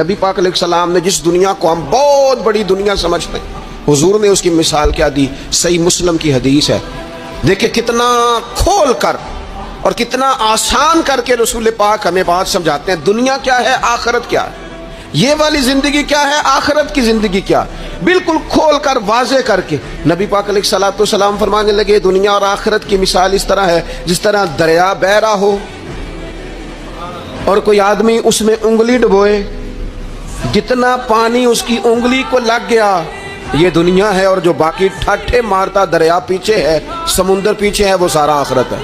نبی پاک علیہ السلام نے جس دنیا کو ہم بہت بڑی دنیا سمجھتے ہیں، حضور نے اس کی مثال کیا دی؟ صحیح مسلم کی حدیث ہے، دیکھیں کتنا کھول کر اور کتنا آسان کر کے رسول پاک ہمیں بات سمجھاتے ہیں۔ دنیا کیا ہے، آخرت کیا ہے، یہ والی زندگی کیا ہے، آخرت کی زندگی کیا، بالکل کھول کر واضح کر کے نبی پاک علیہ السلام فرمانے لگے دنیا اور آخرت کی مثال اس طرح ہے جس طرح دریا بہہ رہا ہو اور کوئی آدمی اس میں انگلی ڈبوئے، جتنا پانی اس کی انگلی کو لگ گیا یہ دنیا ہے، اور جو باقی ٹھاٹھے مارتا دریا پیچھے ہے، سمندر پیچھے ہے، وہ سارا آخرت ہے۔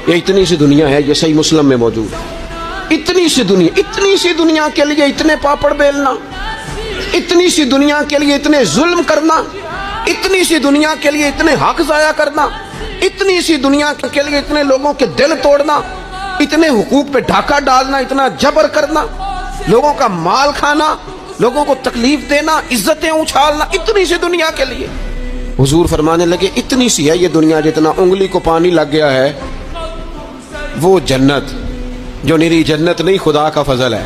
یہ اتنی سی دنیا ہے، یہ صحیح مسلم میں موجود ہے۔ اتنی سی دنیا کے لیے اتنے پاپڑ بیلنا، اتنی سی دنیا کے لیے اتنے ظلم کرنا، اتنی سی دنیا کے لیے اتنے حق ضائع کرنا، اتنی سی دنیا کے لیے اتنے لوگوں کے دل توڑنا، اتنے حقوق پہ ڈھاکہ ڈالنا، اتنا جبر کرنا، لوگوں کا مال کھانا، لوگوں کو تکلیف دینا، عزتیں اچھالنا، اتنی سی دنیا کے لیے حضور فرمانے لگے اتنی سی ہے یہ دنیا، جتنا انگلی کو پانی لگ گیا ہے وہ جنت، جو نری جنت نہیں، خدا کا فضل ہے،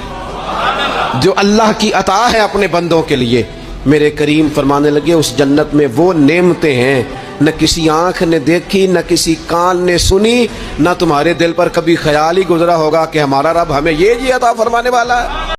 جو اللہ کی عطا ہے اپنے بندوں کے لیے۔ میرے کریم فرمانے لگے اس جنت میں وہ نعمتیں ہیں نہ کسی آنکھ نے دیکھی، نہ کسی کان نے سنی، نہ تمہارے دل پر کبھی خیال ہی گزرا ہوگا کہ ہمارا رب ہمیں یہ عطا فرمانے والا ہے۔